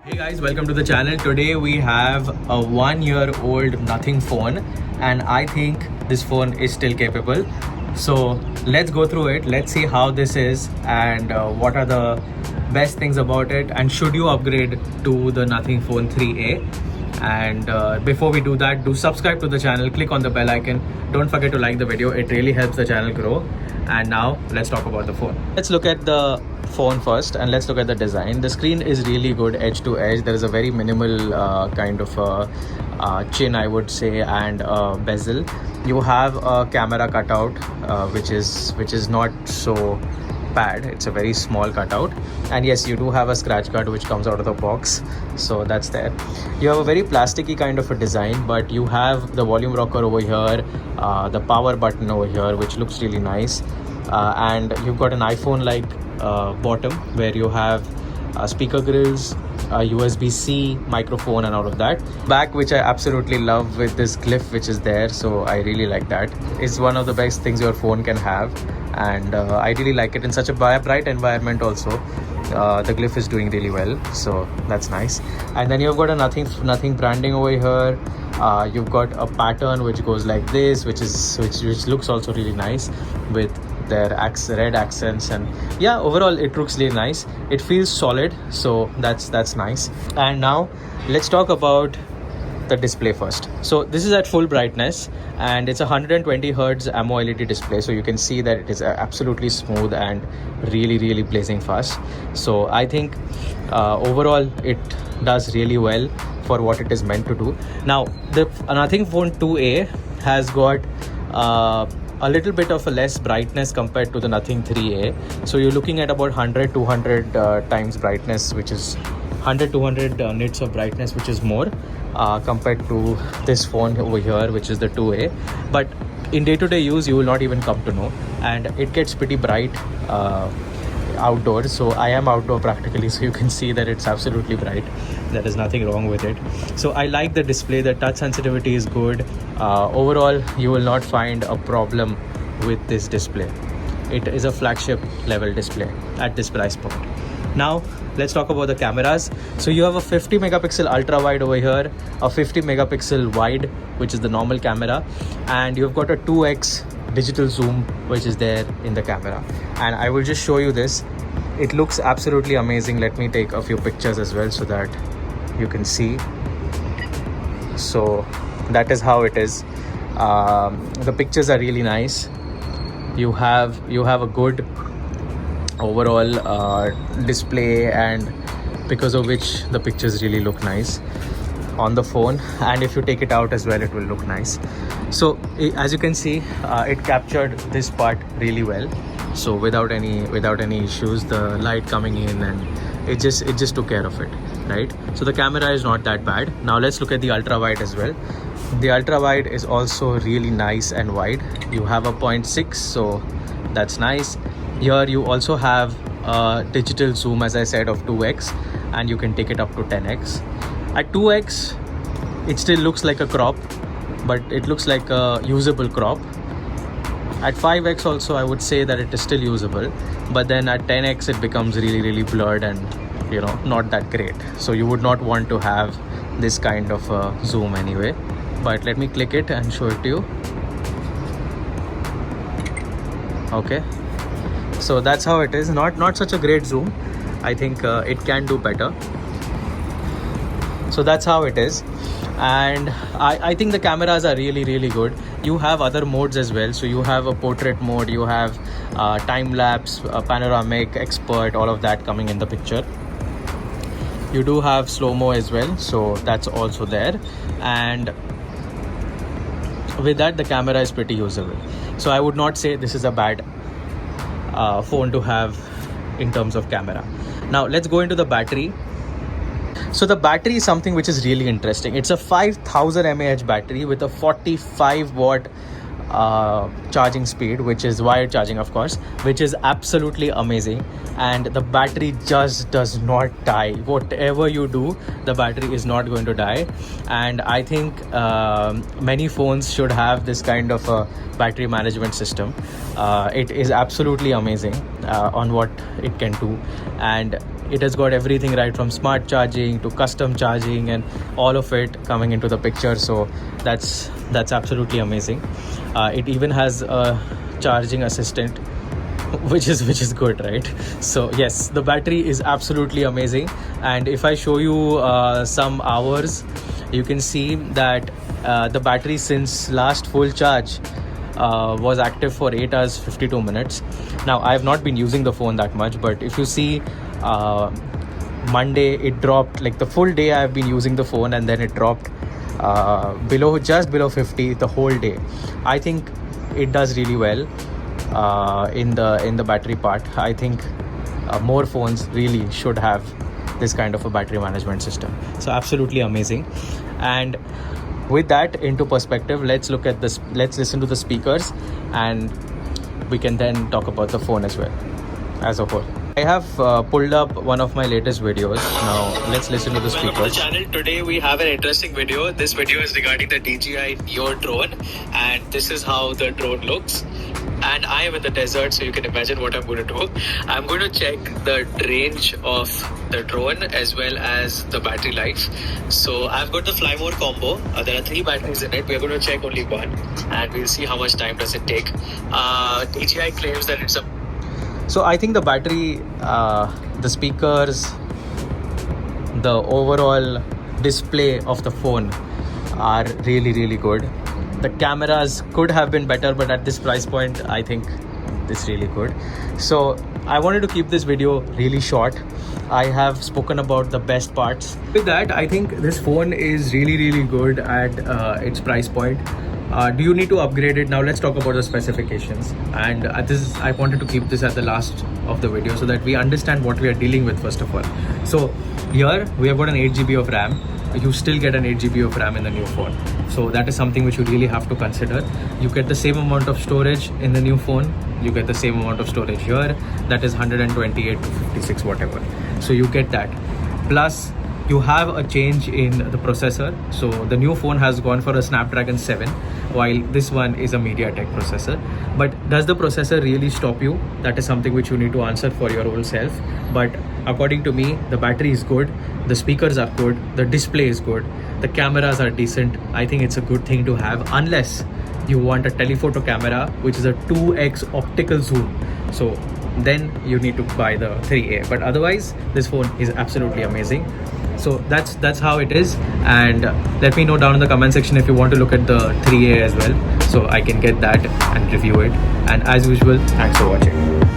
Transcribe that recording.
Hey guys, welcome to the channel. Today we have a 1-year-old Nothing phone, and I think this phone is still capable. So let's go through it. Let's see how this is and what are the best things about it, and should you upgrade to the Nothing Phone 3A. And before we do that, do subscribe to the channel, click on the bell icon. Don't forget to like the video, it really helps the channel grow. And now let's talk about the phone. Let's look at the phone first and let's look at the design. The screen is really good, edge to edge. There is a very minimal kind of chin, I would say, and bezel. You have a camera cutout, which is not so bad. It's a very small cutout, and yes, you do have a scratch guard which comes out of the box, so that's there. You have a very plasticky kind of a design, but you have the volume rocker over here, the power button over here, which looks really nice, and you've got an iPhone like bottom where you have speaker grills, USB-C microphone and all of that. Back, which I absolutely love, with this glyph which is there, so I really like that. It's one of the best things your phone can have, and I really like it in such a bright environment also. The glyph is doing really well, so that's nice. And then you've got a nothing branding over here. You've got a pattern which goes like this, which looks also really nice with their red accents, and yeah, overall it looks really nice. It feels solid, so that's nice. And now let's talk about the display first. So this is at full brightness, and it's a 120 Hz AMOLED display, so you can see that it is absolutely smooth and really blazing fast. So I think overall it does really well for what it is meant to do. Now the Nothing Phone 2A has got a little bit of a less brightness compared to the Nothing 3A. So you're looking at about 100-200 times brightness, which is 100-200 nits of brightness, which is more compared to this phone over here, which is the 2A. But in day-to-day use, you will not even come to know, and it gets pretty bright outdoors. So I am outdoor practically, so you can see that it's absolutely bright. There is nothing wrong with it. So I like the display. The touch sensitivity is good. Overall, you will not find a problem with this display. It is a flagship level display at this price point. Now let's talk about the cameras. So you have a 50 megapixel ultra wide over here, a 50 megapixel wide, which is the normal camera, and you've got a 2x digital zoom which is there in the camera. And I will just show you this. It looks absolutely amazing. Let me take a few pictures as well so that you can see. So that is how it is. The pictures are really nice. You have a good overall display, and because of which the pictures really look nice on the phone, and if you take it out as well, it will look nice. So as you can see, it captured this part really well, so without any issues. The light coming in, and it just took care of it, right? So the camera is not that bad. Now let's look at the ultra wide as well. The ultra wide is also really nice and wide. You have a 0.6, so that's nice. Here you also have a digital zoom, as I said, of 2x, and you can take it up to 10x. At 2x, it still looks like a crop, but it looks like a usable crop. At 5x also, I would say that it is still usable, but then at 10x it becomes really blurred and, you know, not that great. So you would not want to have this kind of zoom anyway. But let me click it and show it to you. Okay, so that's how it is. Not such a great zoom. I think it can do better. So that's how it is, and I think the cameras are really good. You have other modes as well. So you have a portrait mode, you have time-lapse, panoramic, expert, all of that coming in the picture. You do have slow-mo as well, so that's also there, and with that the camera is pretty usable. So I would not say this is a bad phone to have in terms of camera. Now let's go into the battery. So the battery is something which is really interesting. It's a 5000 mAh battery with a 45 watt charging speed, which is wired charging, of course, which is absolutely amazing. And the battery just does not die. Whatever you do, the battery is not going to die. And I think many phones should have this kind of a battery management system. It is absolutely amazing. on what it can do. And it has got everything right from smart charging to custom charging and all of it coming into the picture. So that's absolutely amazing. It even has a charging assistant, which is good, right? So yes, the battery is absolutely amazing. And if I show you some hours, you can see that the battery since last full charge was active for 8 hours 52 minutes. Now I have not been using the phone that much, but if you see, Monday it dropped, like the full day I have been using the phone, and then it dropped just below 50 the whole day. I think it does really well in the battery part. I think more phones really should have this kind of a battery management system. So absolutely amazing. And with that into perspective, let's listen to the speakers, and we can then talk about the phone as well as a whole. I have pulled up one of my latest videos. Now let's listen to the speakers. Welcome to the channel. Today we have an interesting video. This video is regarding the DJI Neo drone, and this is how the drone looks. And I am in the desert, so you can imagine what I'm going to do. I'm going to check the range of the drone as well as the battery life. So I've got the Fly More combo. There are 3 batteries in it. We're going to check only one, and we'll see how much time does it take. DJI claims that it's a... So I think the battery, the speakers, the overall display of the phone are really good. The cameras could have been better, but at this price point, I think it's really good. So I wanted to keep this video really short. I have spoken about the best parts. With that, I think this phone is really good at its price point. Do you need to upgrade it? Now let's talk about the specifications. And I wanted to keep this at the last of the video so that we understand what we are dealing with first of all. So here we have got an 8GB of RAM. You still get an 8GB of RAM in the new phone. So that is something which you really have to consider. You get the same amount of storage in the new phone. You get the same amount of storage here. That is 128 to 56, whatever. So you get that. Plus, you have a change in the processor. So the new phone has gone for a Snapdragon 7, while this one is a MediaTek processor. But does the processor really stop you? That is something which you need to answer for your own self. But according to me, the battery is good, the speakers are good, the display is good, the cameras are decent. I think it's a good thing to have, unless you want a telephoto camera, which is a 2x optical zoom. So then you need to buy the 3A. But otherwise, this phone is absolutely amazing. So that's how it is. And let me know down in the comment section if you want to look at the 3A as well, so I can get that and review it. And as usual, thanks for watching.